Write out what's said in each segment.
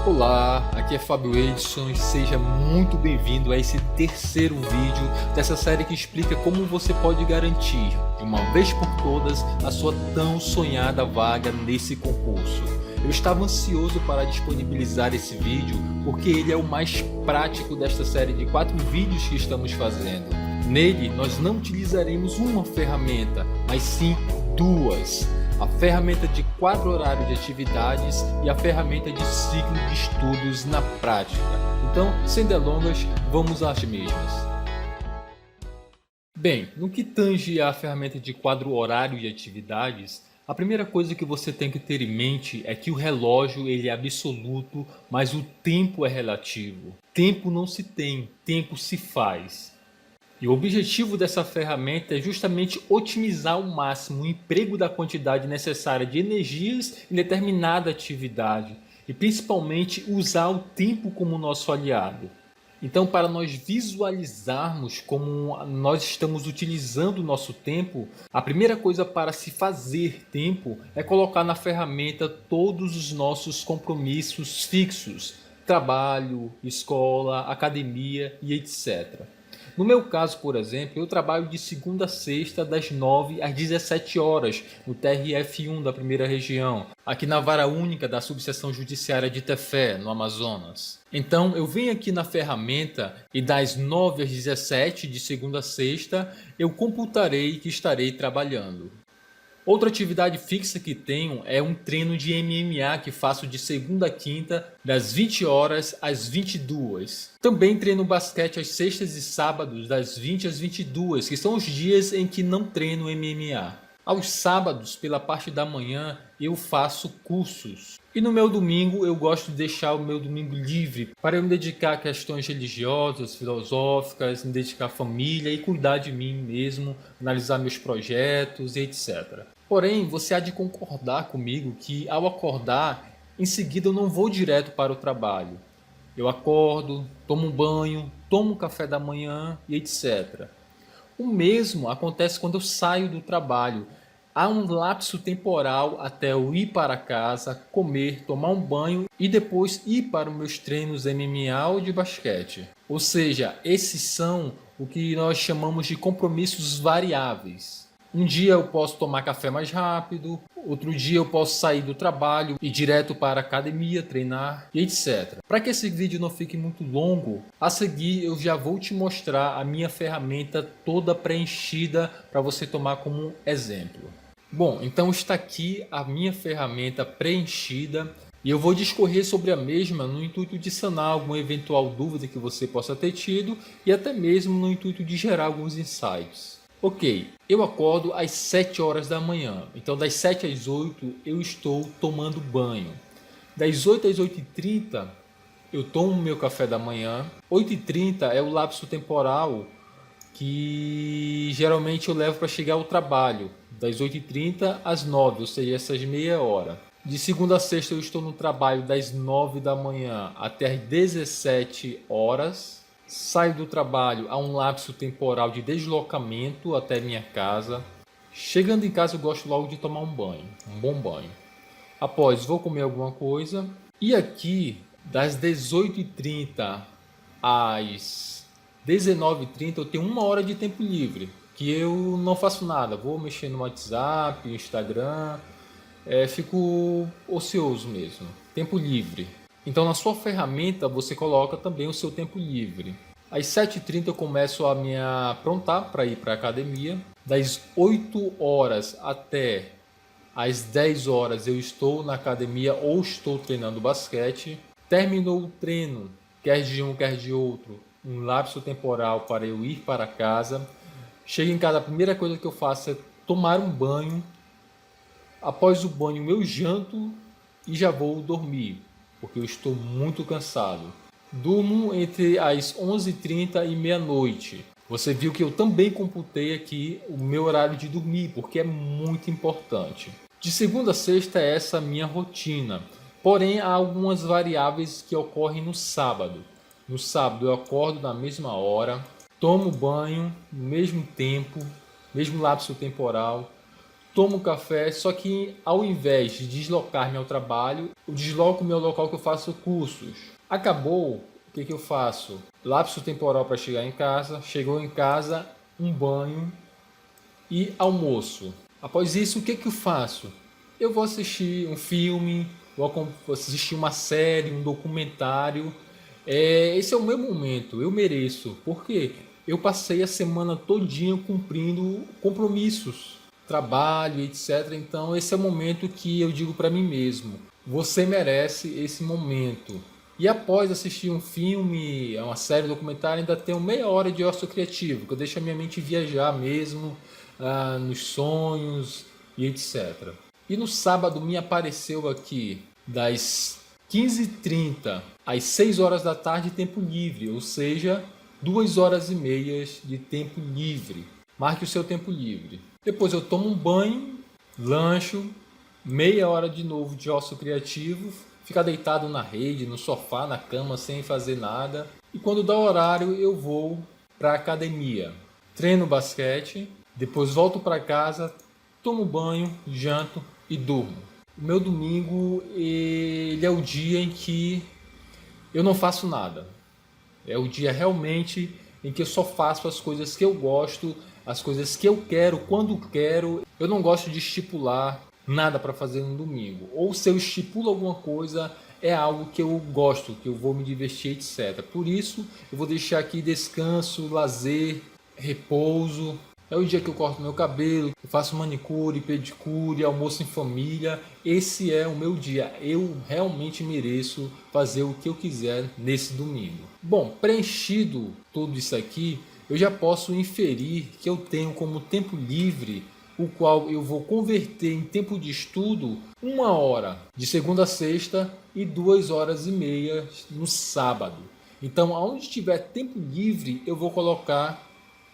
Olá, aqui é Fábio Edson e seja muito bem-vindo a esse terceiro vídeo dessa série que explica como você pode garantir, de uma vez por todas, a sua tão sonhada vaga nesse concurso. Eu estava ansioso para disponibilizar esse vídeo porque ele é o mais prático desta série de 4 vídeos que estamos fazendo. Nele, nós não utilizaremos uma ferramenta, mas sim duas. A ferramenta de quadro horário de atividades e a ferramenta de ciclo de estudos na prática. Então, sem delongas, vamos às mesmas. Bem, no que tange à ferramenta de quadro horário de atividades, a primeira coisa que você tem que ter em mente é que o relógio ele é absoluto, mas o tempo é relativo. Tempo não se tem, tempo se faz. E o objetivo dessa ferramenta é justamente otimizar ao máximo o emprego da quantidade necessária de energias em determinada atividade e principalmente usar o tempo como nosso aliado. Então, para nós visualizarmos como nós estamos utilizando o nosso tempo, a primeira coisa para se fazer tempo é colocar na ferramenta todos os nossos compromissos fixos, trabalho, escola, academia e etc. No meu caso, por exemplo, eu trabalho de segunda a sexta das 9 às 17 horas no TRF1 da primeira região, aqui na Vara Única da Subseção Judiciária de Tefé, no Amazonas. Então eu venho aqui na ferramenta e das 9 às 17 de segunda a sexta eu computarei que estarei trabalhando. Outra atividade fixa que tenho é um treino de MMA que faço de segunda a quinta, das 20 horas às 22. Também treino basquete às sextas e sábados, das 20 às 22, que são os dias em que não treino MMA. Aos sábados, pela parte da manhã, eu faço cursos. E no meu domingo, eu gosto de deixar o meu domingo livre para eu me dedicar a questões religiosas, filosóficas, me dedicar à família e cuidar de mim mesmo, analisar meus projetos e etc. Porém, você há de concordar comigo que ao acordar, em seguida eu não vou direto para o trabalho. Eu acordo, tomo um banho, tomo um café da manhã e etc. O mesmo acontece quando eu saio do trabalho. Há um lapso temporal até eu ir para casa, comer, tomar um banho e depois ir para os meus treinos MMA ou de basquete. Ou seja, esses são o que nós chamamos de compromissos variáveis. Um dia eu posso tomar café mais rápido, outro dia eu posso sair do trabalho e ir direto para a academia, treinar e etc. Para que esse vídeo não fique muito longo, a seguir eu já vou te mostrar a minha ferramenta toda preenchida para você tomar como exemplo. Bom, então está aqui a minha ferramenta preenchida e eu vou discorrer sobre a mesma no intuito de sanar alguma eventual dúvida que você possa ter tido e até mesmo no intuito de gerar alguns insights. Ok, eu acordo às 7 horas da manhã, então das 7 às 8 eu estou tomando banho. Das 8 às 8h30 eu tomo meu café da manhã. 8h30 é o lapso temporal que geralmente eu levo para chegar ao trabalho, das 8h30 às 9, ou seja, essas meia hora. De segunda a sexta eu estou no trabalho das 9 da manhã até as 17 horas. Saio do trabalho a um lapso temporal de deslocamento até minha casa. Chegando em casa eu gosto logo de tomar um banho, um bom banho. Após vou comer alguma coisa. E aqui das 18h30 às 19h30 eu tenho 1 hora de tempo livre. Que eu não faço nada, vou mexer no WhatsApp, no Instagram, fico ocioso mesmo, tempo livre. Então na sua ferramenta você coloca também o seu tempo livre. Às 7h30 eu começo a me aprontar para ir para a academia. Das 8 horas até às 10 horas eu estou na academia ou estou treinando basquete. Terminou o treino, quer de um, quer de outro, um lapso temporal para eu ir para casa. Chego em casa, a primeira coisa que eu faço é tomar um banho. Após o banho eu janto e já vou dormir, porque eu estou muito cansado. Durmo entre as 11h30 e meia-noite. Você viu que eu também computei aqui o meu horário de dormir, porque é muito importante. De segunda a sexta é essa a minha rotina. Porém, há algumas variáveis que ocorrem no sábado. No sábado eu acordo na mesma hora, tomo banho no mesmo tempo, mesmo lapso temporal, tomo café, só que ao invés de deslocar-me ao trabalho, eu desloco o meu local que eu faço cursos. Acabou, o que eu faço? Lapso temporal para chegar em casa, chegou em casa, um banho e almoço. Após isso, o que eu faço? Eu vou assistir um filme, vou assistir uma série, um documentário. Esse é o meu momento, eu mereço. Por quê? Eu passei a semana todinha cumprindo compromissos, trabalho, etc. Então esse é o momento que eu digo para mim mesmo: você merece esse momento. E após assistir um filme, uma série, um documentário, ainda tenho meia hora de ócio criativo, que eu deixo a minha mente viajar mesmo, nos sonhos e etc. E no sábado me apareceu aqui das 15h30 às 6 horas da tarde tempo livre, ou seja, 2 horas e meia de tempo livre. Marque o seu tempo livre. Depois eu tomo um banho, lancho, meia hora de novo de ócio criativo, ficar deitado na rede, no sofá, na cama, sem fazer nada. E quando dá horário eu vou para a academia. Treino basquete, depois volto para casa, tomo banho, janto e durmo. O meu domingo ele é o dia em que eu não faço nada. É o dia realmente em que eu só faço as coisas que eu gosto, as coisas que eu quero, quando quero. Eu não gosto de estipular nada para fazer no domingo. Ou se eu estipulo alguma coisa, é algo que eu gosto, que eu vou me divertir, etc. Por isso, eu vou deixar aqui descanso, lazer, repouso. É o dia que eu corto meu cabelo, eu faço manicure, pedicure, almoço em família. Esse é o meu dia. Eu realmente mereço fazer o que eu quiser nesse domingo. Bom, preenchido tudo isso aqui, eu já posso inferir que eu tenho como tempo livre, o qual eu vou converter em tempo de estudo, 1 hora de segunda a sexta e 2 horas e meia no sábado. Então, aonde tiver tempo livre, eu vou colocar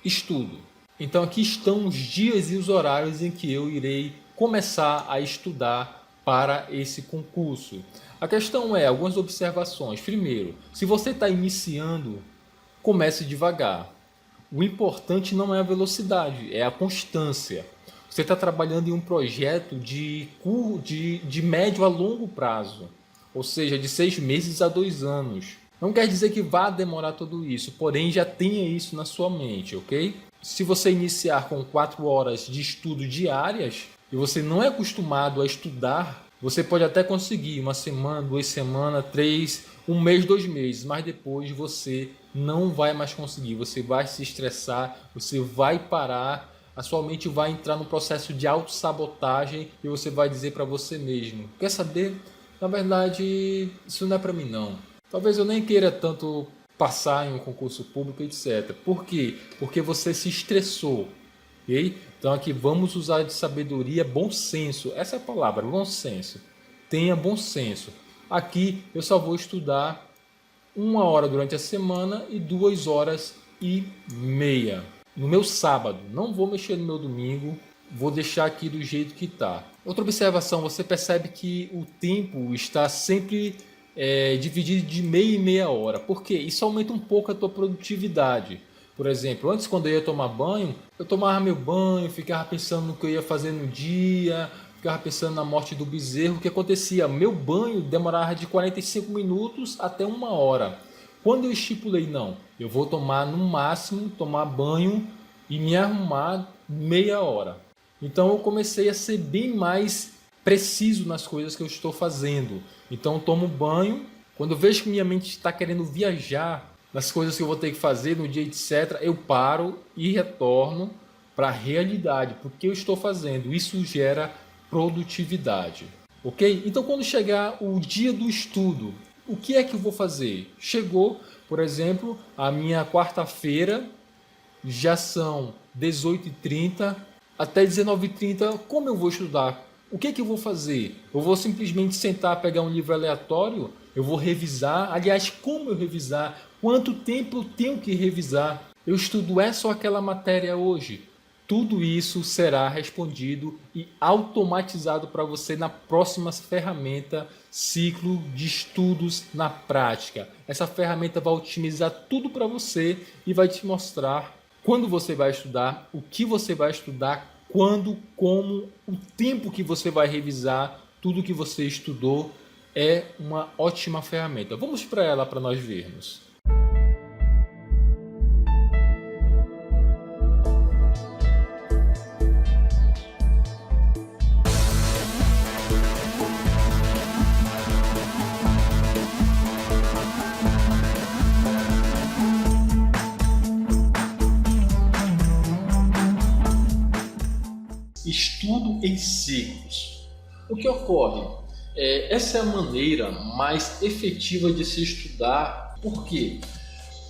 estudo. Então aqui estão os dias e os horários em que eu irei começar a estudar para esse concurso. A questão é algumas observações. Primeiro, se você está iniciando, comece devagar. O importante não é a velocidade, é a constância. Você está trabalhando em um projeto de médio a longo prazo, ou seja, de 6 meses a 2 anos. Não quer dizer que vá demorar tudo isso, porém já tenha isso na sua mente, ok? Se você iniciar com 4 horas de estudo diárias e você não é acostumado a estudar, você pode até conseguir 1 semana, 2 semanas, 3, 1 mês, 2 meses, mas depois você não vai mais conseguir, você vai se estressar, você vai parar, a sua mente vai entrar no processo de autossabotagem e você vai dizer para você mesmo: quer saber? Na verdade, isso não é para mim não. Talvez eu nem queira tanto passar em um concurso público, etc. Por quê? Porque você se estressou. Okay? Então aqui vamos usar de sabedoria, bom senso. Essa é a palavra, bom senso. Tenha bom senso. Aqui eu só vou estudar 1 hora durante a semana e 2 horas e meia. No meu sábado, não vou mexer no meu domingo, vou deixar aqui do jeito que está. Outra observação, você percebe que o tempo está sempre dividido de meia e meia hora. Por quê? Isso aumenta um pouco a tua produtividade. Por exemplo, antes quando eu ia tomar banho, eu tomava meu banho, ficava pensando no que eu ia fazer no dia, ficava pensando na morte do bezerro. O que acontecia? Meu banho demorava de 45 minutos até 1 hora. Quando eu estipulei, não, eu vou tomar no máximo, tomar banho e me arrumar meia hora. Então eu comecei a ser bem mais preciso nas coisas que eu estou fazendo. Então eu tomo banho, quando eu vejo que minha mente está querendo viajar nas coisas que eu vou ter que fazer no dia, etc., eu paro e retorno para a realidade, porque eu estou fazendo. Isso gera produtividade. Ok? Então quando chegar o dia do estudo, o que é que eu vou fazer? Chegou, por exemplo, a minha quarta-feira, já são 18h30 até 19h30, como eu vou estudar? O que eu vou fazer? Eu vou simplesmente sentar, pegar um livro aleatório? Eu vou revisar? Aliás, como eu revisar? Quanto tempo eu tenho que revisar? Eu estudo essa ou aquela matéria hoje? Tudo isso será respondido e automatizado para você na próxima ferramenta Ciclo de Estudos na Prática. Essa ferramenta vai otimizar tudo para você e vai te mostrar quando você vai estudar, o que você vai estudar, quando, como, o tempo que você vai revisar tudo que você estudou é uma ótima ferramenta. Vamos para ela para nós vermos. Estudo em ciclos. O que ocorre? Essa é a maneira mais efetiva de se estudar, porque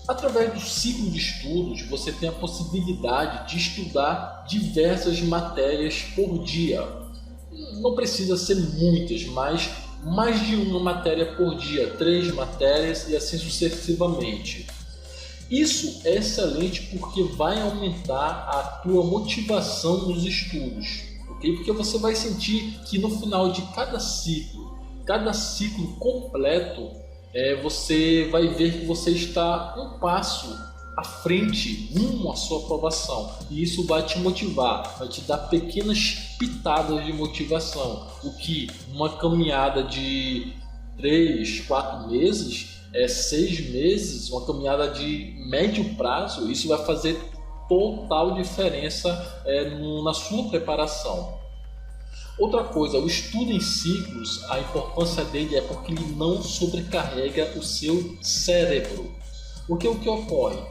através do ciclo de estudos você tem a possibilidade de estudar diversas matérias por dia. Não precisa ser muitas, mas mais de uma matéria por dia, 3 matérias e assim sucessivamente. Isso é excelente porque vai aumentar a tua motivação nos estudos, ok? Porque você vai sentir que no final de cada ciclo completo, você vai ver que você está um passo à frente rumo à sua aprovação. E isso vai te motivar, vai te dar pequenas pitadas de motivação, o que uma caminhada de 3, 4 meses 6 meses, uma caminhada de médio prazo, isso vai fazer total diferença na sua preparação. Outra coisa, o estudo em ciclos, a importância dele é porque ele não sobrecarrega o seu cérebro. Porque o que ocorre?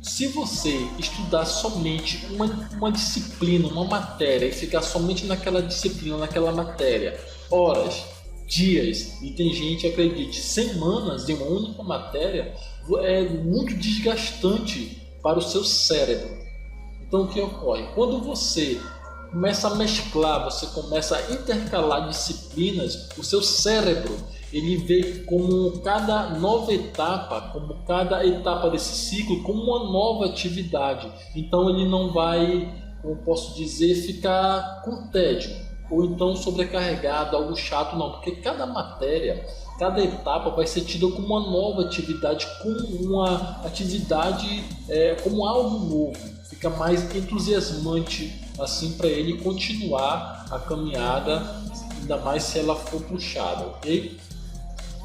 Se você estudar somente uma disciplina, uma matéria, e ficar somente naquela disciplina, naquela matéria, horas, dias, e tem gente, acredite, semanas em uma única matéria, é muito desgastante para o seu cérebro. Então o que ocorre? Quando você começa a mesclar, você começa a intercalar disciplinas, o seu cérebro ele vê como cada nova etapa, como cada etapa desse ciclo, como uma nova atividade. Então ele não vai, como posso dizer, ficar com tédio ou então sobrecarregado, algo chato, não, porque cada matéria, cada etapa vai ser tida como uma nova atividade, como uma atividade, como algo novo, fica mais entusiasmante assim para ele continuar a caminhada, ainda mais se ela for puxada, ok?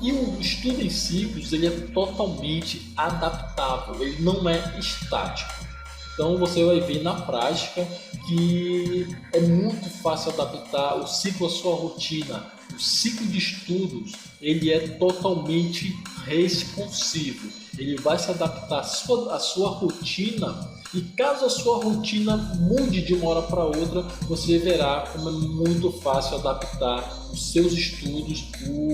E o estudo em ciclos ele é totalmente adaptável, ele não é estático. Então você vai ver na prática que é muito fácil adaptar o ciclo à sua rotina. O ciclo de estudos ele é totalmente responsivo. Ele vai se adaptar à sua rotina e caso a sua rotina mude de uma hora para outra, você verá como é muito fácil adaptar os seus estudos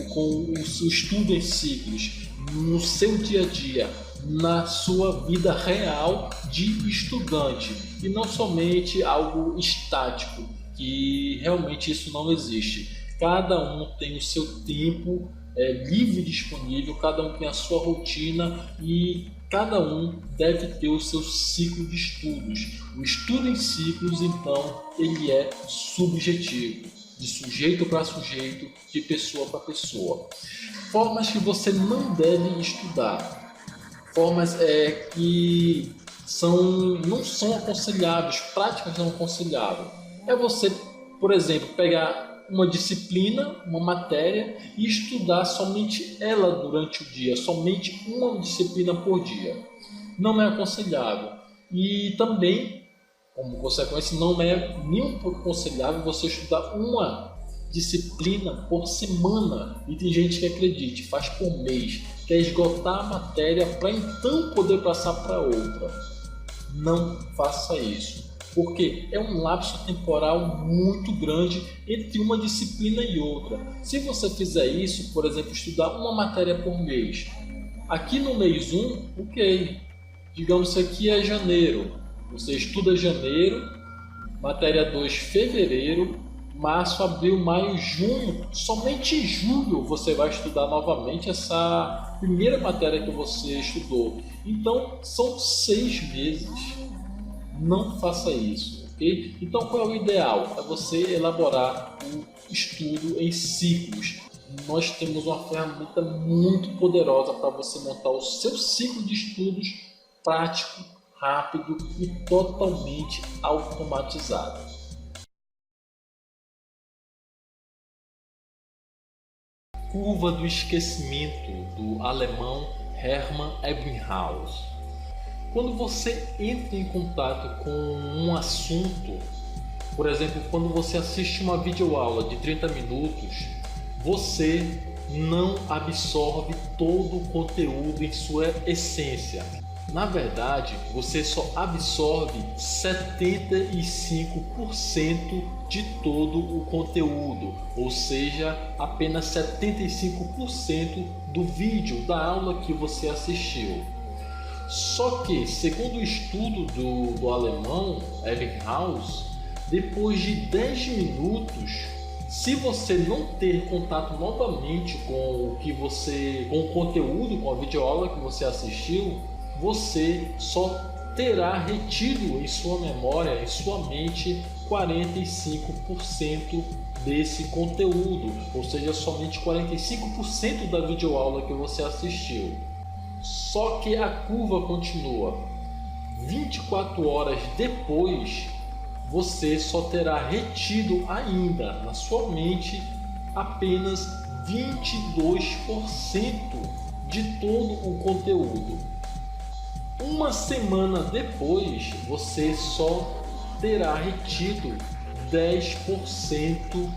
com o seu estudo em ciclos no seu dia a dia, na sua vida real de estudante e não somente algo estático, que realmente isso não existe. Cada um tem o seu tempo livre disponível, cada um tem a sua rotina e cada um deve ter o seu ciclo de estudos. O estudo em ciclos, então, ele é subjetivo, de sujeito para sujeito, de pessoa para pessoa. Formas que você não deve estudar, formas que não são aconselháveis, práticas não aconselháveis. É você, por exemplo, pegar uma disciplina, uma matéria e estudar somente ela durante o dia, somente uma disciplina por dia. Não é aconselhável. E também, como consequência, não é nem um pouco aconselhável você estudar uma disciplina por semana. E tem gente que acredite, faz por mês, quer esgotar a matéria para então poder passar para outra. Não faça isso, porque é um lapso temporal muito grande entre uma disciplina e outra. Se você fizer isso, por exemplo, estudar uma matéria por mês, aqui no mês 1, ok, digamos que aqui é janeiro, você estuda janeiro, matéria 2 fevereiro, março, abril, maio, junho, somente em julho você vai estudar novamente essa primeira matéria que você estudou. Então são 6 meses. Não faça isso, ok? Então qual é o ideal? É você elaborar o estudo em ciclos. Nós temos uma ferramenta muito poderosa para você montar o seu ciclo de estudos prático, rápido e totalmente automatizado. Curva do esquecimento, do alemão Hermann Ebbinghaus. Quando você entra em contato com um assunto, por exemplo, quando você assiste uma videoaula de 30 minutos, você não absorve todo o conteúdo em sua essência. Na verdade, você só absorve 75% de todo o conteúdo, ou seja, apenas 75% do vídeo da aula que você assistiu. Só que, segundo o estudo do alemão Ebbinghaus, depois de 10 minutos, se você não ter contato novamente com o conteúdo, com a videoaula que você assistiu, você só terá retido em sua memória, em sua mente, 45% desse conteúdo, ou seja, somente 45% da videoaula que você assistiu. Só que a curva continua. 24 horas depois, você só terá retido ainda na sua mente apenas 22% de todo o conteúdo. Uma semana depois, você só terá retido 10%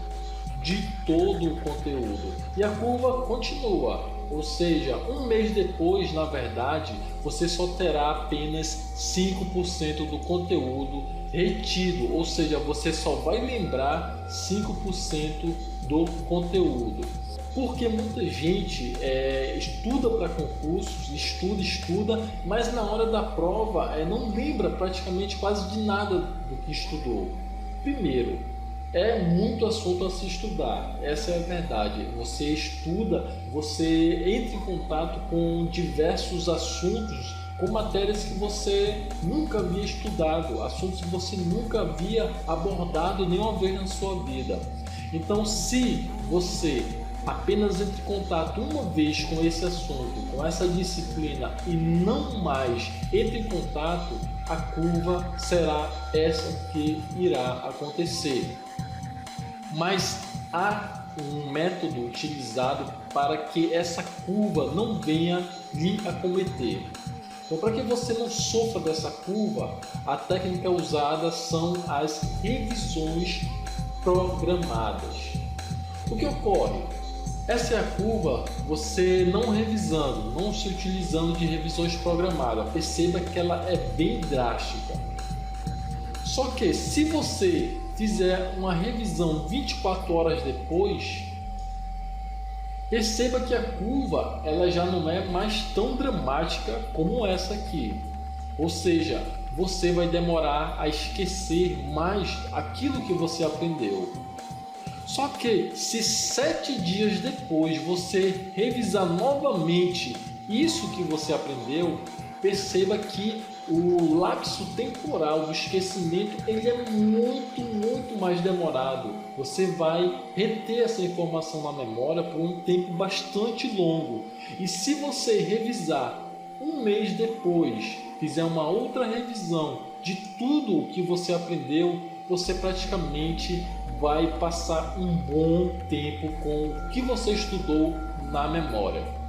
de todo o conteúdo. E a curva continua, ou seja, um mês depois, na verdade, você só terá apenas 5% do conteúdo retido, ou seja, você só vai lembrar 5% do conteúdo. Porque muita gente estuda para concursos, estuda, mas na hora da prova não lembra praticamente quase de nada do que estudou. Primeiro, é muito assunto a se estudar, essa é a verdade. Você estuda, você entra em contato com diversos assuntos, com matérias que você nunca havia estudado, assuntos que você nunca havia abordado nenhuma vez na sua vida. Então, se você apenas entre em contato uma vez com esse assunto, com essa disciplina e não mais entre em contato, a curva será essa que irá acontecer. Mas há um método utilizado para que essa curva não venha lhe acometer. Então, para que você não sofra dessa curva, a técnica usada são as revisões programadas. O que ocorre? Essa é a curva, você não revisando, não se utilizando de revisões programadas. Perceba que ela é bem drástica. Só que se você fizer uma revisão 24 horas depois, perceba que a curva ela já não é mais tão dramática como essa aqui. Ou seja, você vai demorar a esquecer mais aquilo que você aprendeu. Só que se 7 dias depois você revisar novamente isso que você aprendeu, perceba que o lapso temporal do esquecimento ele é muito mais demorado. Você vai reter essa informação na memória por um tempo bastante longo. E se você revisar um mês depois, fizer uma outra revisão de tudo o que você aprendeu, você praticamente vai passar um bom tempo com o que você estudou na memória.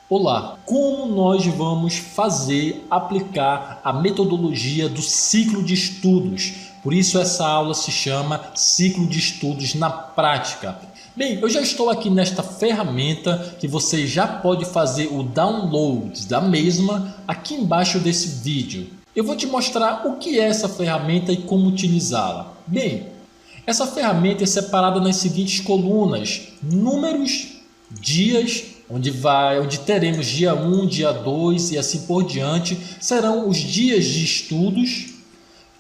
Olá, como nós vamos aplicar a metodologia do ciclo de estudos? Por isso essa aula se chama Ciclo de Estudos na Prática. Bem, eu já estou aqui nesta ferramenta que você já pode fazer o download da mesma aqui embaixo desse vídeo. Eu vou te mostrar o que é essa ferramenta e como utilizá-la. Bem, Essa ferramenta é separada nas seguintes colunas: números, dias, onde teremos dia 1, dia 2 e assim por diante, serão os dias de estudos,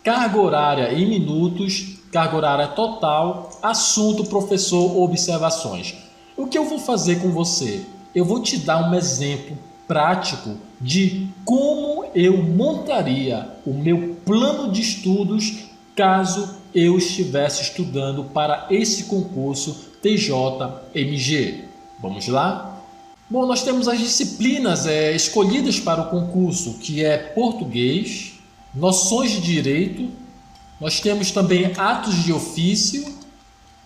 carga horária em minutos, carga horária total, assunto, professor, observações. O que eu vou fazer com você? Eu vou te dar um exemplo prático de como eu montaria o meu plano de estudos caso eu estivesse estudando para esse concurso TJMG. Vamos lá? Bom, nós temos as disciplinas escolhidas para o concurso, que é português, noções de direito, nós temos também atos de ofício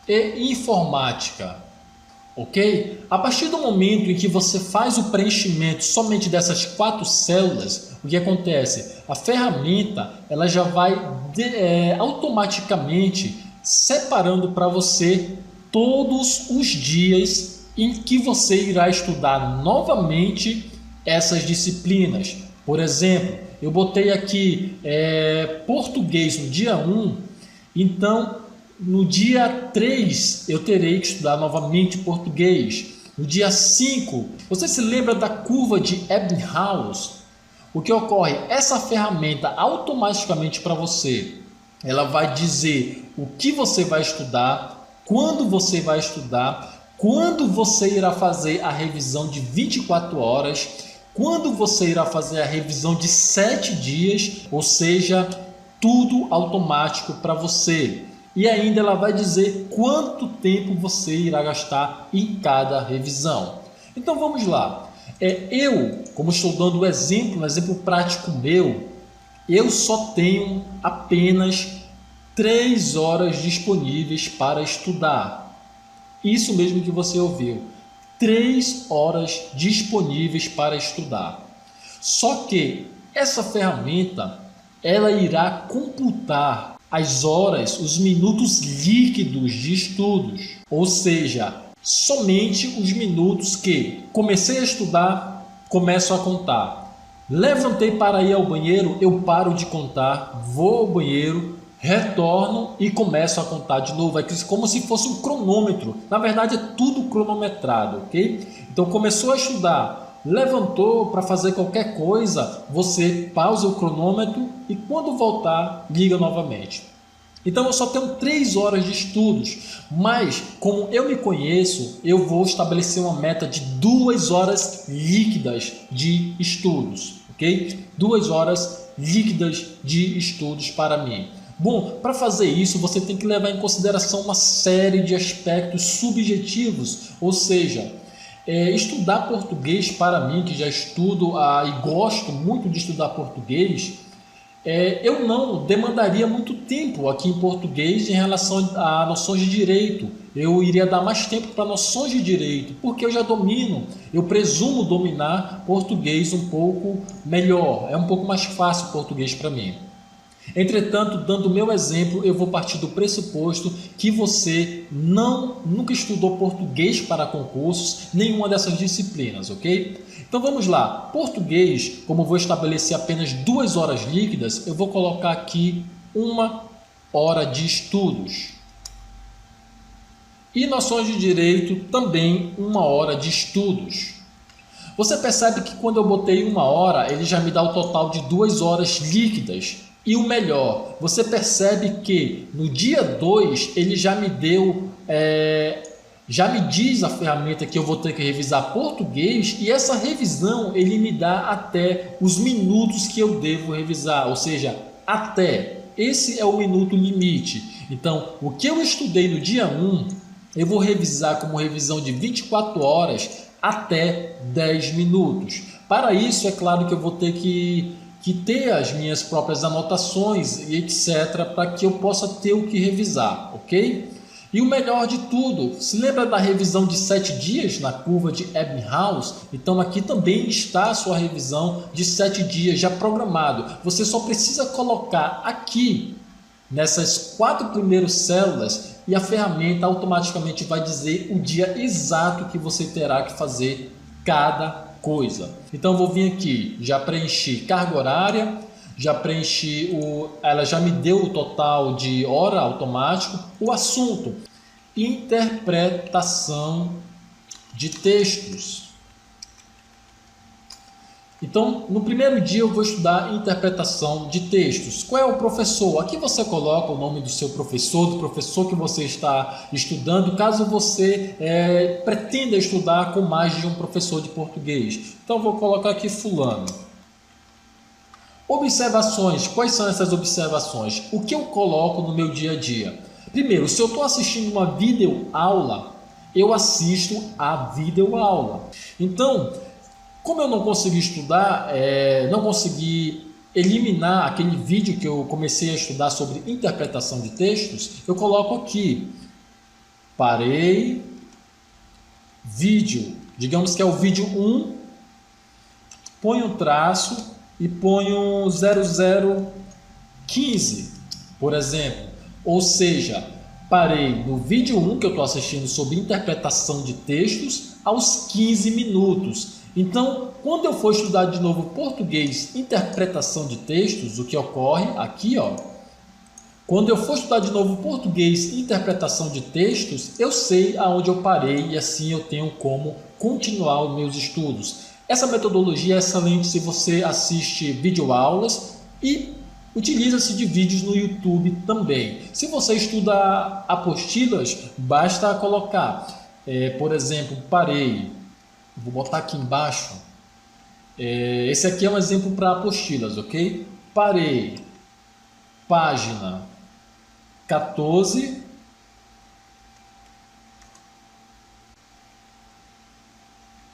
e informática. Ok? A partir do momento em que você faz o preenchimento somente dessas 4 células, o que acontece? A ferramenta ela já vai automaticamente separando para você todos os dias em que você irá estudar novamente essas disciplinas. Por exemplo, eu botei aqui português no dia 1, então no dia 3 eu terei que estudar novamente português. No dia 5, você se lembra da curva de Ebbinghaus? O que ocorre? Essa ferramenta automaticamente para você, ela vai dizer o que você vai estudar, quando você vai estudar, quando você irá fazer a revisão de 24 horas, quando você irá fazer a revisão de 7 dias, ou seja, tudo automático para você. E ainda ela vai dizer quanto tempo você irá gastar em cada revisão. Então vamos lá. Eu, como estou dando um exemplo prático meu, eu só tenho apenas 3 horas disponíveis para estudar. Isso mesmo que você ouviu. 3 horas disponíveis para estudar. Só que essa ferramenta, ela irá computar as horas, os minutos líquidos de estudos, ou seja, somente os minutos que comecei a estudar, começo a contar. Levantei para ir ao banheiro, eu paro de contar, vou ao banheiro, retorno e começo a contar de novo. É como se fosse um cronômetro. Na verdade é tudo cronometrado, ok? Então começou a estudar, levantou para fazer qualquer coisa, você pausa o cronômetro e quando voltar, liga novamente. Então eu só tenho 3 horas de estudos, mas como eu me conheço, eu vou estabelecer uma meta de 2 horas líquidas de estudos, ok? 2 horas líquidas de estudos para mim. Bom, para fazer isso você tem que levar em consideração uma série de aspectos subjetivos, ou seja, estudar português para mim, que já estudo e gosto muito de estudar português, eu não demandaria muito tempo aqui em português em relação a noções de direito. Eu iria dar mais tempo para noções de direito, porque eu já domino, eu presumo dominar português um pouco melhor, é um pouco mais fácil português para mim. Entretanto, dando o meu exemplo, eu vou partir do pressuposto que você nunca estudou português para concursos, nenhuma dessas disciplinas, ok? Então vamos lá. Português, como eu vou estabelecer apenas 2 horas líquidas, eu vou colocar aqui 1 hora de estudos. E noções de direito, também 1 hora de estudos. Você percebe que quando eu botei 1 hora, ele já me dá o total de 2 horas líquidas. E o melhor, você percebe que no dia 2 ele já me deu, já me diz a ferramenta que eu vou ter que revisar português, e essa revisão ele me dá até os minutos que eu devo revisar, ou seja, até. Esse é o minuto limite. Então, o que eu estudei no dia 1, eu vou revisar como revisão de 24 horas até 10 minutos. Para isso, é claro que eu vou ter que ter as minhas próprias anotações e etc, para que eu possa ter o que revisar, ok? E o melhor de tudo, se lembra da revisão de 7 dias na curva de Ebbinghaus? Então aqui também está a sua revisão de 7 dias já programado. Você só precisa colocar aqui nessas 4 primeiras células e a ferramenta automaticamente vai dizer o dia exato que você terá que fazer cada coisa. Então vou vir aqui, já preenchi carga horária, já preenchi ela já me deu o total de hora automático. O assunto: interpretação de textos. Então, no primeiro dia eu vou estudar interpretação de textos. Qual é o professor? Aqui você coloca o nome do seu professor, do professor que você está estudando, caso você pretenda estudar com mais de um professor de português. Então, vou colocar aqui fulano. Observações. Quais são essas observações? O que eu coloco no meu dia a dia? Primeiro, se eu estou assistindo uma videoaula, eu assisto a videoaula. Então, como eu não consegui estudar, não consegui eliminar aquele vídeo que eu comecei a estudar sobre interpretação de textos, eu coloco aqui, parei, vídeo, digamos que é o vídeo 1, ponho um traço e ponho 0015, por exemplo. Ou seja, parei no vídeo 1 que eu estou assistindo sobre interpretação de textos aos 15 minutos. Então, quando eu for estudar de novo português, interpretação de textos, o que ocorre aqui, ó, quando eu for estudar de novo português, interpretação de textos, eu sei aonde eu parei e assim eu tenho como continuar os meus estudos. Essa metodologia é excelente se você assiste videoaulas e utiliza-se de vídeos no YouTube também. Se você estuda apostilas, basta colocar, por exemplo, parei. Vou botar aqui embaixo. Esse aqui é um exemplo para apostilas, ok? Parei. Página 14.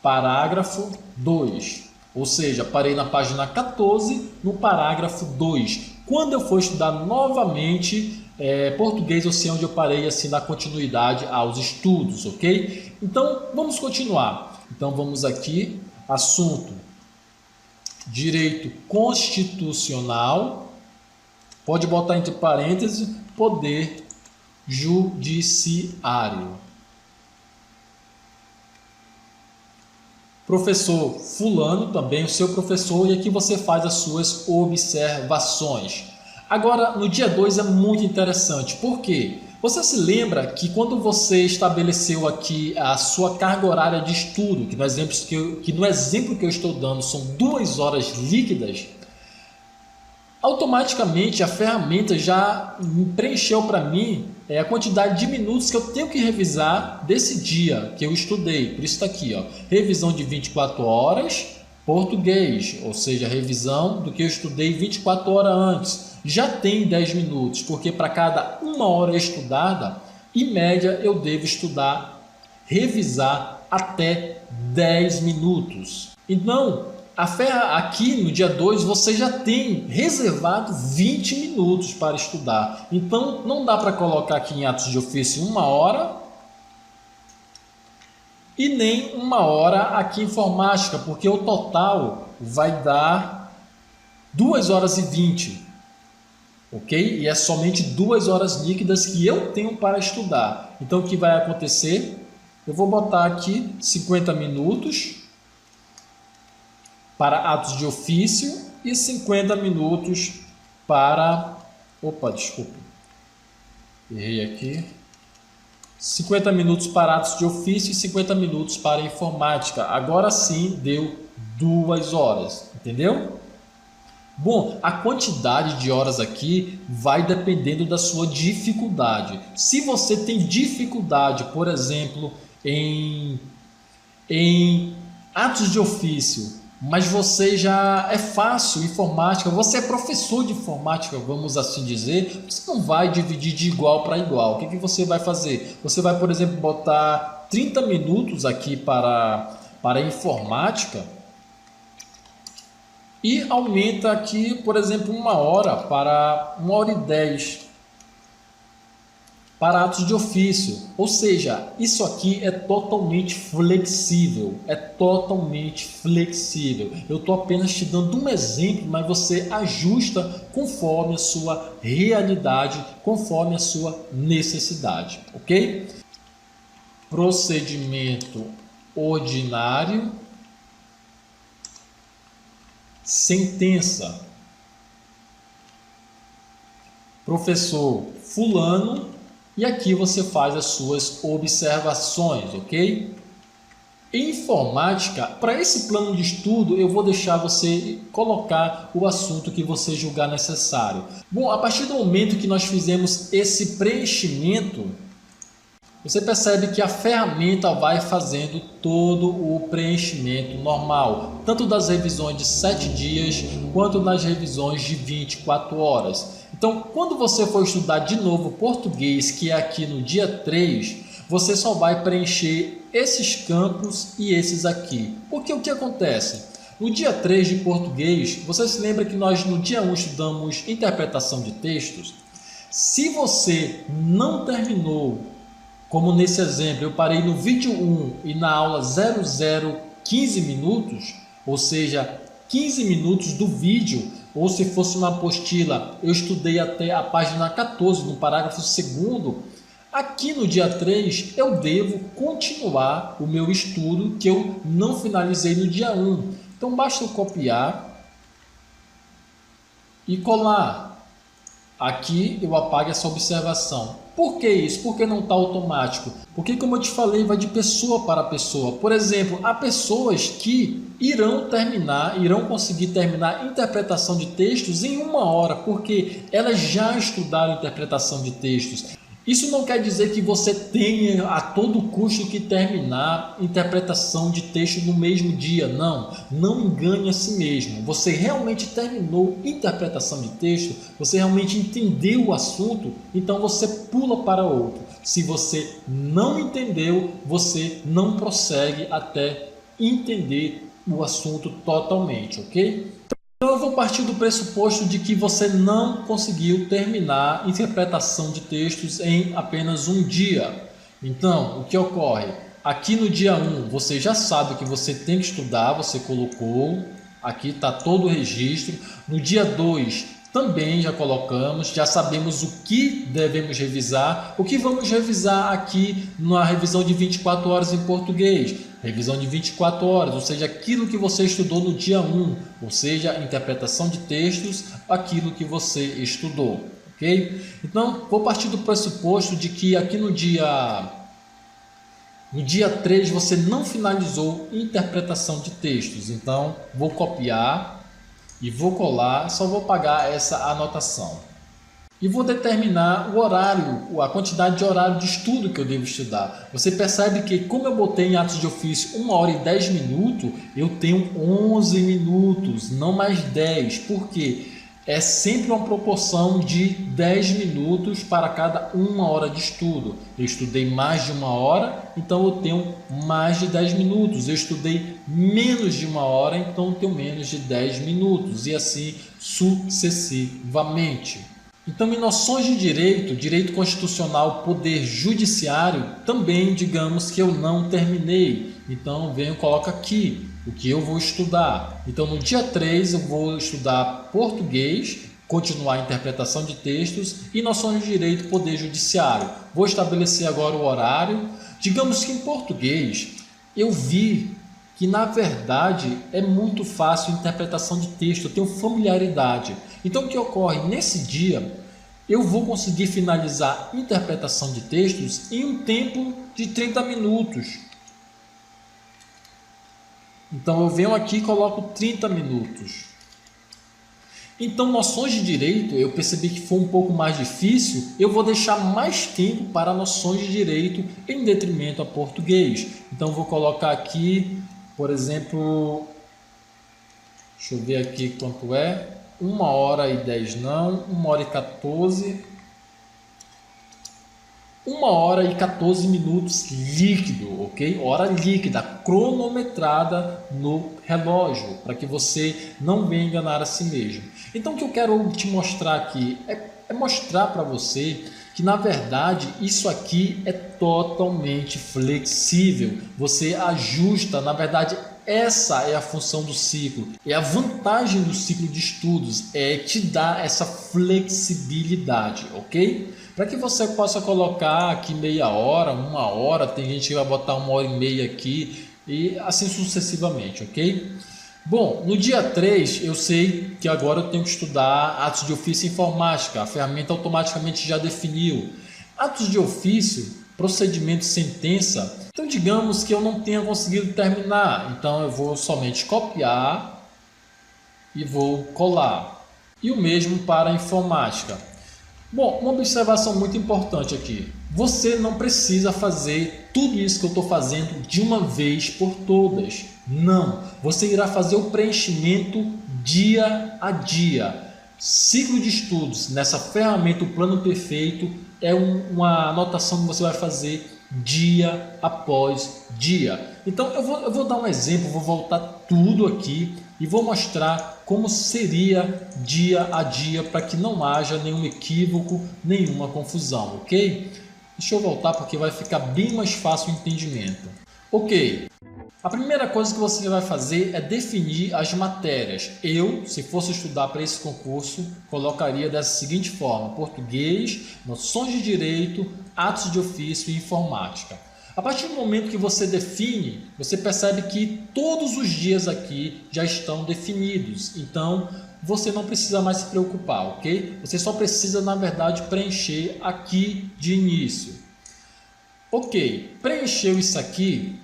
Parágrafo 2. Ou seja, parei na página 14, no parágrafo 2. Quando eu for estudar novamente português, eu sei onde eu parei, assim, dar continuidade aos estudos, ok? Então, vamos continuar. Então, vamos aqui, assunto, direito constitucional, pode botar entre parênteses, poder judiciário. Professor fulano, também o seu professor, e aqui você faz as suas observações. Agora, no dia 2 é muito interessante, por quê? Você se lembra que quando você estabeleceu aqui a sua carga horária de estudo, que no exemplo que eu estou dando são 2 horas líquidas, automaticamente a ferramenta já preencheu para mim a quantidade de minutos que eu tenho que revisar desse dia que eu estudei. Por isso está aqui, ó, revisão de 24 horas, português, ou seja, revisão do que eu estudei 24 horas antes. Já tem 10 minutos, porque para cada 1 hora estudada, em média eu devo revisar até 10 minutos. Então, aqui no dia 2 você já tem reservado 20 minutos para estudar. Então, não dá para colocar aqui em atos de ofício 1 hora e nem 1 hora aqui em informática, porque o total vai dar 2 horas e 20. Ok? E é somente 2 horas líquidas que eu tenho para estudar. Então, o que vai acontecer? Eu vou botar aqui 50 minutos para atos de ofício e 50 minutos para... Opa, desculpa. Errei aqui. 50 minutos para atos de ofício e 50 minutos para informática. Agora sim deu 2 horas. Entendeu? Bom, a quantidade de horas aqui vai dependendo da sua dificuldade. Se você tem dificuldade, por exemplo, em atos de ofício, mas você já é fácil informática, você é professor de informática, vamos assim dizer, você não vai dividir de igual para igual. O que você vai fazer? Você vai, por exemplo, botar 30 minutos aqui para informática, e aumenta aqui, por exemplo, 1 hora para 1 hora e 10 para atos de ofício. Ou seja, isso aqui é totalmente flexível. É totalmente flexível. Eu estou apenas te dando um exemplo, mas você ajusta conforme a sua realidade, conforme a sua necessidade. Ok? Procedimento ordinário. Sentença. professor fulano, e aqui você faz as suas observações, ok? Em informática, para esse plano de estudo, eu vou deixar você colocar o assunto que você julgar necessário. Bom, a partir do momento que nós fizemos esse preenchimento, você percebe que a ferramenta vai fazendo todo o preenchimento normal, tanto das revisões de 7 dias, quanto nas revisões de 24 horas. Então, quando você for estudar de novo português, que é aqui no dia 3, você só vai preencher esses campos e esses aqui. Porque o que acontece? No dia 3 de português, você se lembra que nós no dia 1 estudamos interpretação de textos? Se você não terminou, como nesse exemplo, eu parei no vídeo 1 e na aula 0015 minutos, ou seja, 15 minutos do vídeo, ou se fosse uma apostila, eu estudei até a página 14, no parágrafo 2º, aqui no dia 3 eu devo continuar o meu estudo que eu não finalizei no dia 1. Então basta eu copiar e colar. Aqui eu apago essa observação. Por que isso? Por que não está automático? Porque, como eu te falei, vai de pessoa para pessoa. Por exemplo, há pessoas que irão conseguir terminar a interpretação de textos em 1 hora, porque elas já estudaram interpretação de textos. Isso não quer dizer que você tenha a todo custo que terminar interpretação de texto no mesmo dia. Não engane a si mesmo. Você realmente terminou interpretação de texto, você realmente entendeu o assunto, então você pula para outro. Se você não entendeu, você não prossegue até entender o assunto totalmente, ok? Então eu vou partir do pressuposto de que você não conseguiu terminar a interpretação de textos em apenas um dia. Então, o que ocorre? Aqui no dia 1, você já sabe que você tem que estudar, você colocou, aqui está todo o registro. No dia 2, também já colocamos, já sabemos o que devemos revisar. O que vamos revisar aqui na revisão de 24 horas em português? Revisão de 24 horas, ou seja, aquilo que você estudou no dia 1, ou seja, interpretação de textos, aquilo que você estudou, ok? Então, vou partir do pressuposto de que aqui no dia 3 você não finalizou interpretação de textos, então vou copiar e vou colar, só vou apagar essa anotação. E vou determinar o horário, a quantidade de horário de estudo que eu devo estudar. Você percebe que, como eu botei em atos de ofício 1 hora e 10 minutos, eu tenho 11 minutos, não mais 10. Por quê? É sempre uma proporção de 10 minutos para cada 1 hora de estudo. Eu estudei mais de 1 hora, então eu tenho mais de 10 minutos. Eu estudei menos de 1 hora, então eu tenho menos de 10 minutos. E assim sucessivamente. Então, em noções de direito, direito constitucional, poder judiciário, também digamos que eu não terminei. Então, venho e coloco aqui o que eu vou estudar. Então, no dia 3 eu vou estudar português, continuar a interpretação de textos e noções de direito, poder judiciário. Vou estabelecer agora o horário. Digamos que em português eu vi que na verdade é muito fácil a interpretação de texto, eu tenho familiaridade. Então o que ocorre? Nesse dia eu vou conseguir finalizar a interpretação de textos em um tempo de 30 minutos. Então eu venho aqui e coloco 30 minutos. Então, noções de direito, eu percebi que foi um pouco mais difícil, eu vou deixar mais tempo para noções de direito em detrimento a português. Então vou colocar aqui, por exemplo, deixa eu ver aqui quanto é, 1 hora e 10 não, 1 hora e 14, 1 hora e 14 minutos líquido, ok? Hora líquida, cronometrada no relógio, para que você não venha enganar a si mesmo. Então o que eu quero te mostrar aqui é mostrar para você que na verdade isso aqui é totalmente flexível. Você ajusta, na verdade essa é a função do ciclo, é a vantagem do ciclo de estudos, é te dar essa flexibilidade, ok? Para que você possa colocar aqui meia hora, 1 hora, tem gente que vai botar 1 hora e meia aqui e assim sucessivamente, ok? Bom, no dia 3 eu sei que agora eu tenho que estudar atos de ofício e informática. A ferramenta automaticamente já definiu. Atos de ofício, procedimento, sentença. Então digamos que eu não tenha conseguido terminar. Então eu vou somente copiar e vou colar. E o mesmo para a informática. Bom, uma observação muito importante aqui. Você não precisa fazer tudo isso que eu estou fazendo de uma vez por todas. Não. Você irá fazer o preenchimento dia a dia. Ciclo de estudos nessa ferramenta, o Plano Perfeito, é uma anotação que você vai fazer dia após dia. Então eu vou dar um exemplo, vou voltar tudo aqui e vou mostrar como seria dia a dia para que não haja nenhum equívoco, nenhuma confusão, ok? Deixa eu voltar porque vai ficar bem mais fácil o entendimento. Ok, a primeira coisa que você vai fazer é definir as matérias. Eu, se fosse estudar para esse concurso, colocaria dessa seguinte forma: português, noções de direito, atos de ofício e informática. A partir do momento que você define, você percebe que todos os dias aqui já estão definidos. Então, você não precisa mais se preocupar, ok? Você só precisa, na verdade, preencher aqui de início. Ok, preencheu isso aqui,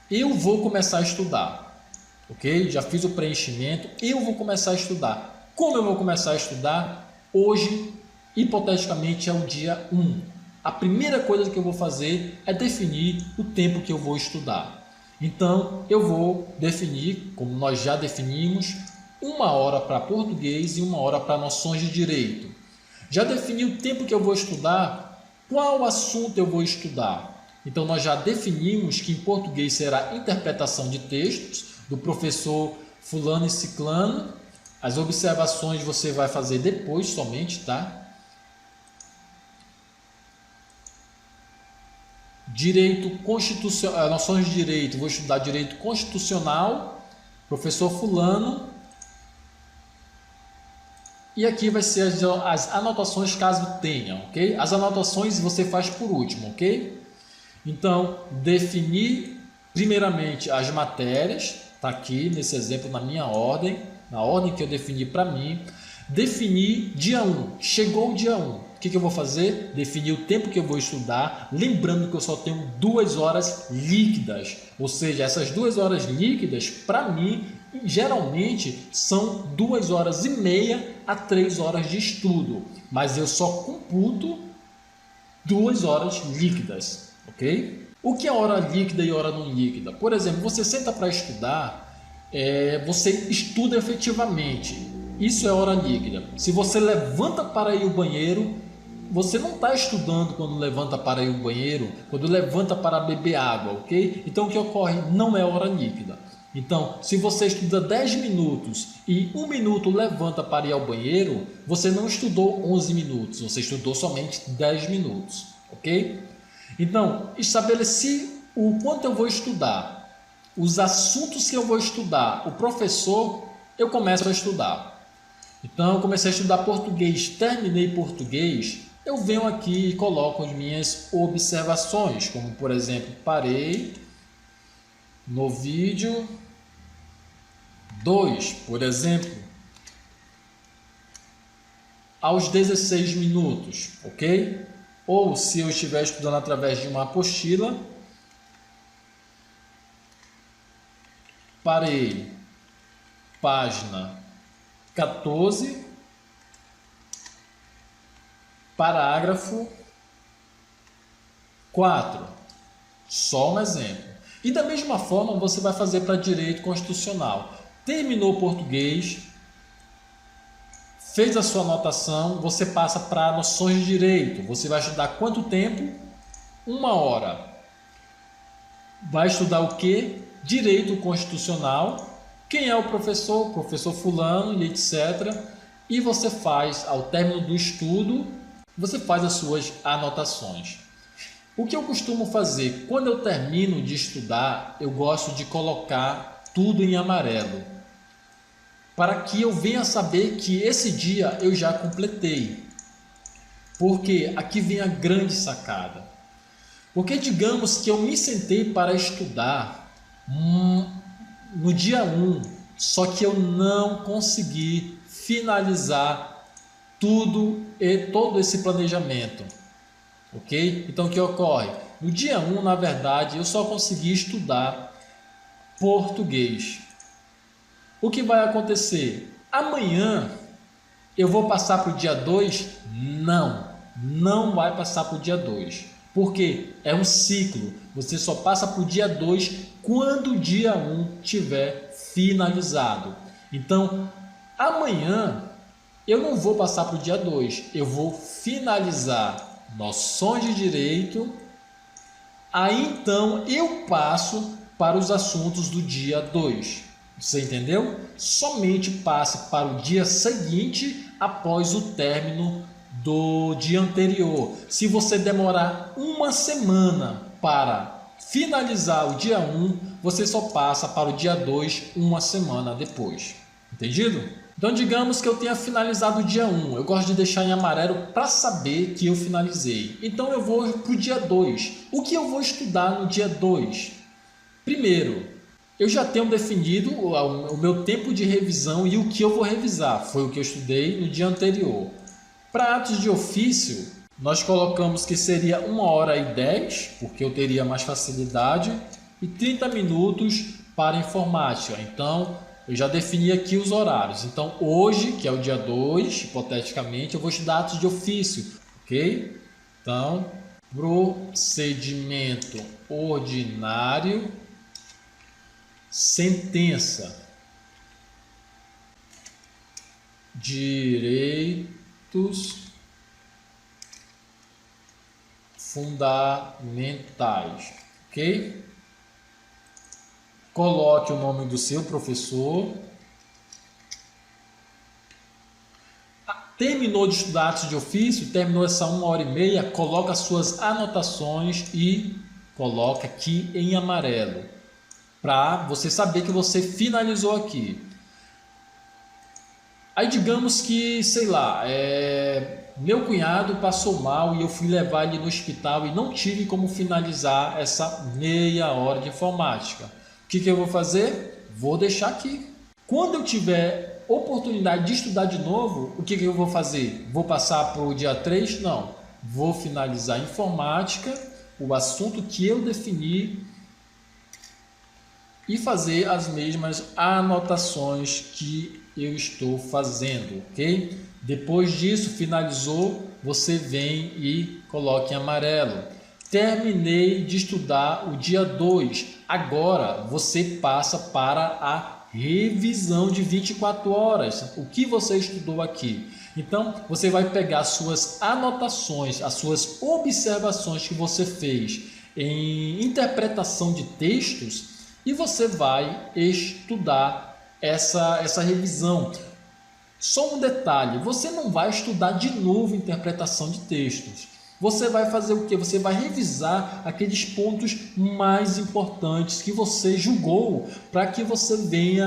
eu vou começar a estudar, ok? Já fiz o preenchimento, eu vou começar a estudar. Como eu vou começar a estudar? Hoje, hipoteticamente, é o dia 1. A primeira coisa que eu vou fazer é definir o tempo que eu vou estudar. Então, eu vou definir, como nós já definimos, 1 hora para português e 1 hora para noções de direito. Já defini o tempo que eu vou estudar, qual assunto eu vou estudar. Então, nós já definimos que em português será interpretação de textos do professor fulano e ciclano. As observações você vai fazer depois somente, tá? Direito constitucional, noções de direito, vou estudar direito constitucional, professor fulano. E aqui vai ser as anotações caso tenha, ok? As anotações você faz por último, ok? Então, definir primeiramente as matérias, está aqui nesse exemplo na minha ordem, na ordem que eu defini para mim. Definir dia 1, chegou o dia 1, o que eu vou fazer? Definir o tempo que eu vou estudar, lembrando que eu só tenho 2 horas líquidas, ou seja, essas 2 horas líquidas para mim geralmente são 2 horas e meia a 3 horas de estudo, mas eu só computo 2 horas líquidas, ok? O que é hora líquida e hora não líquida? Por exemplo, você senta para estudar, você estuda efetivamente. Isso é hora líquida. Se você levanta para ir ao banheiro, você não está estudando quando levanta para ir ao banheiro, quando levanta para beber água, ok? Então o que ocorre não é hora líquida. Então, se você estuda 10 minutos e 1 minuto levanta para ir ao banheiro, você não estudou 11 minutos, você estudou somente 10 minutos, ok? Então, estabeleci o quanto eu vou estudar, os assuntos que eu vou estudar, o professor, eu começo a estudar. Então, eu comecei a estudar português, terminei português, eu venho aqui e coloco as minhas observações, como por exemplo, parei no vídeo 2, por exemplo, aos 16 minutos, ok? Ou se eu estiver estudando através de uma apostila, parei, página 14, parágrafo 4. Só um exemplo. E da mesma forma você vai fazer para direito constitucional. Terminou o português, fez a sua anotação, você passa para noções de direito. Você vai estudar quanto tempo? 1 hora. Vai estudar o que? Direito constitucional. Quem é o professor? O professor fulano e etc. E você faz, ao término do estudo, você faz as suas anotações. O que eu costumo fazer? Quando eu termino de estudar, eu gosto de colocar tudo em amarelo, para que eu venha saber que esse dia eu já completei. Porque aqui vem a grande sacada. Porque digamos que eu me sentei para estudar no dia 1, só que eu não consegui finalizar tudo e todo esse planejamento, ok? Então o que ocorre? No dia 1, na verdade, eu só consegui estudar português. O que vai acontecer? Amanhã eu vou passar para o dia 2? Não vai passar para o dia 2. Porque é um ciclo. Você só passa para o dia 2 quando o dia 1 tiver finalizado. Então, amanhã eu não vou passar para o dia 2. Eu vou finalizar noções de direito. Aí então eu passo para os assuntos do dia 2. Você entendeu? Somente passe para o dia seguinte após o término do dia anterior. Se você demorar uma semana para finalizar o dia 1, você só passa para o dia 2 uma semana depois. Entendido? Então digamos que eu tenha finalizado o dia 1. Eu gosto de deixar em amarelo para saber que eu finalizei. Então eu vou para o dia 2. O que eu vou estudar no dia 2? Primeiro, eu já tenho definido o meu tempo de revisão e o que eu vou revisar. Foi o que eu estudei no dia anterior. Para atos de ofício, nós colocamos que seria 1h10, porque eu teria mais facilidade, e 30 minutos para informática. Então, eu já defini aqui os horários. Então, hoje, que é o dia 2, hipoteticamente, eu vou estudar atos de ofício, ok? Então, procedimento ordinário, sentença, direitos fundamentais, ok? Coloque o nome do seu professor. Terminou de estudar atos de ofício, terminou essa 1h30, coloca as suas anotações e coloca aqui em amarelo, para você saber que você finalizou aqui. Aí digamos que, sei lá, meu cunhado passou mal e eu fui levar ele no hospital e não tive como finalizar essa meia hora de informática. O que eu vou fazer? Vou deixar aqui. Quando eu tiver oportunidade de estudar de novo, o que eu vou fazer? Vou passar para o dia 3? Não. Vou finalizar a informática, o assunto que eu defini, e fazer as mesmas anotações que eu estou fazendo, ok? Depois disso, finalizou, você vem e coloca em amarelo. Terminei de estudar o dia 2. Agora você passa para a revisão de 24 horas. O que você estudou aqui? Então, você vai pegar as suas anotações, as suas observações que você fez em interpretação de textos, e você vai estudar essa revisão. Só um detalhe, você não vai estudar de novo interpretação de textos. Você vai fazer o quê? Você vai revisar aqueles pontos mais importantes que você julgou, para que você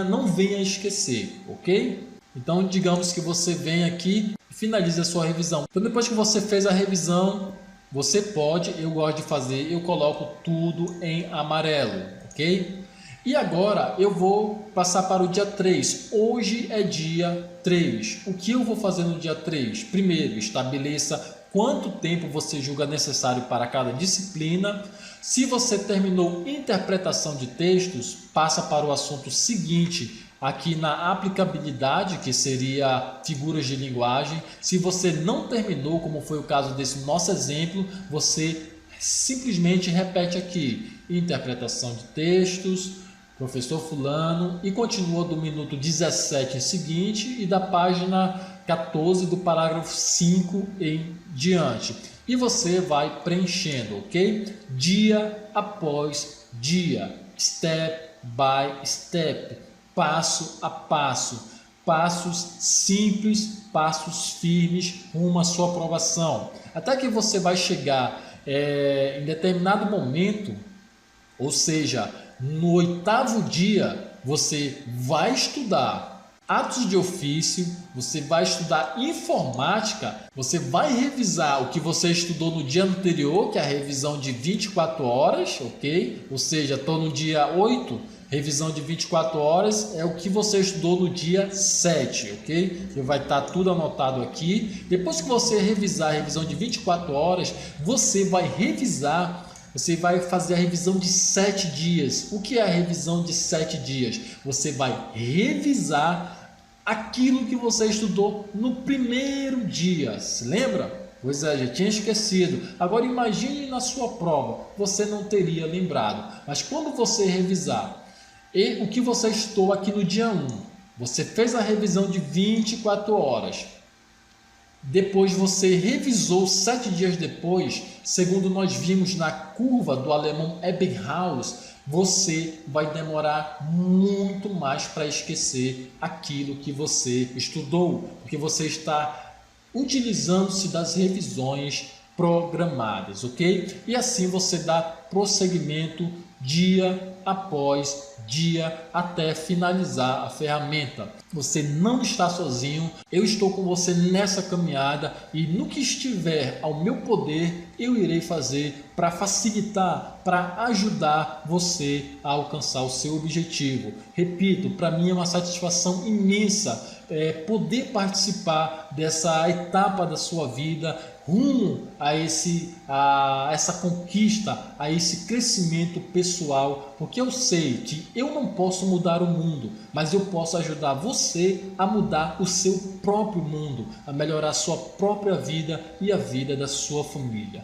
não venha esquecer, ok? Então, digamos que você vem aqui e finalize a sua revisão. Então, depois que você fez a revisão, você pode, eu gosto de fazer, eu coloco tudo em amarelo, ok? E agora eu vou passar para o dia 3. Hoje é dia 3. O que eu vou fazer no dia 3? Primeiro, estabeleça quanto tempo você julga necessário para cada disciplina. Se você terminou interpretação de textos, passa para o assunto seguinte, aqui na aplicabilidade, que seria figuras de linguagem. Se você não terminou, como foi o caso desse nosso exemplo, você simplesmente repete aqui, interpretação de textos, professor fulano, e continua do minuto 17 em seguinte e da página 14 do parágrafo 5 em diante. E você vai preenchendo, ok? Dia após dia, step by step, passo a passo, passos simples, passos firmes rumo à sua aprovação. Até que você vai chegar em determinado momento, ou seja, no 8º dia, você vai estudar atos de ofício, você vai estudar informática, você vai revisar o que você estudou no dia anterior, que é a revisão de 24 horas, ok? Ou seja, estou no dia 8, Revisão de 24 horas é o que você estudou no dia 7, ok? E vai estar tudo anotado aqui. Depois que você revisar a revisão de 24 horas, você vai fazer a revisão de 7 dias. O que é a revisão de 7 dias? Você vai revisar aquilo que você estudou no primeiro dia. Se lembra? Pois é, já tinha esquecido. Agora imagine na sua prova, você não teria lembrado. Mas quando você revisar o que você estudou aqui no dia 1, você fez a revisão de 24 horas. Depois você revisou 7 dias depois, segundo nós vimos na curva do alemão Ebbinghaus, você vai demorar muito mais para esquecer aquilo que você estudou, porque você está utilizando-se das revisões programadas, ok? E assim você dá prosseguimento dia após dia até finalizar a ferramenta. Você não está sozinho, eu estou com você nessa caminhada e no que estiver ao meu poder eu irei fazer para facilitar, para ajudar você a alcançar o seu objetivo. Repito, para mim é uma satisfação imensa poder participar dessa etapa da sua vida rumo a essa conquista, a esse crescimento pessoal, porque eu sei que eu não posso mudar o mundo, mas eu posso ajudar você a mudar o seu próprio mundo, a melhorar a sua própria vida e a vida da sua família.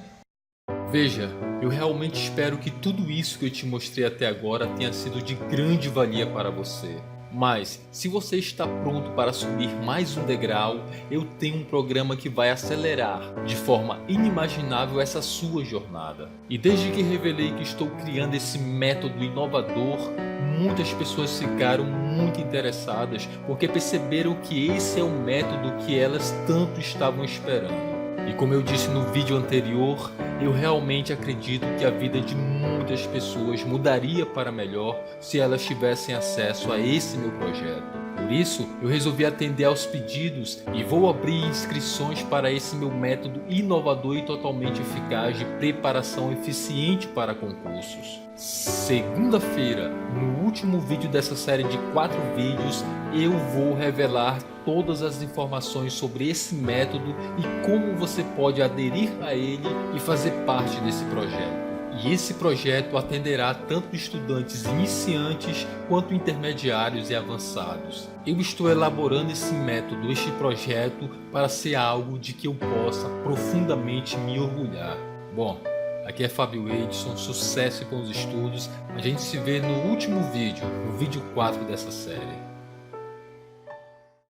Veja, eu realmente espero que tudo isso que eu te mostrei até agora tenha sido de grande valia para você. Mas, se você está pronto para subir mais um degrau, eu tenho um programa que vai acelerar de forma inimaginável essa sua jornada. E desde que revelei que estou criando esse método inovador, muitas pessoas ficaram muito interessadas porque perceberam que esse é o método que elas tanto estavam esperando. E como eu disse no vídeo anterior, eu realmente acredito que a vida de muitas pessoas mudaria para melhor se elas tivessem acesso a esse meu projeto. Por isso, eu resolvi atender aos pedidos e vou abrir inscrições para esse meu método inovador e totalmente eficaz de preparação eficiente para concursos. Segunda-feira, no último vídeo dessa série de 4 vídeos, eu vou revelar todas as informações sobre esse método e como você pode aderir a ele e fazer parte desse projeto. E esse projeto atenderá tanto estudantes iniciantes quanto intermediários e avançados. Eu estou elaborando esse método, este projeto, para ser algo de que eu possa profundamente me orgulhar. Bom, aqui é Fábio Edson, sucesso com os estudos. A gente se vê no último vídeo, no vídeo 4 dessa série.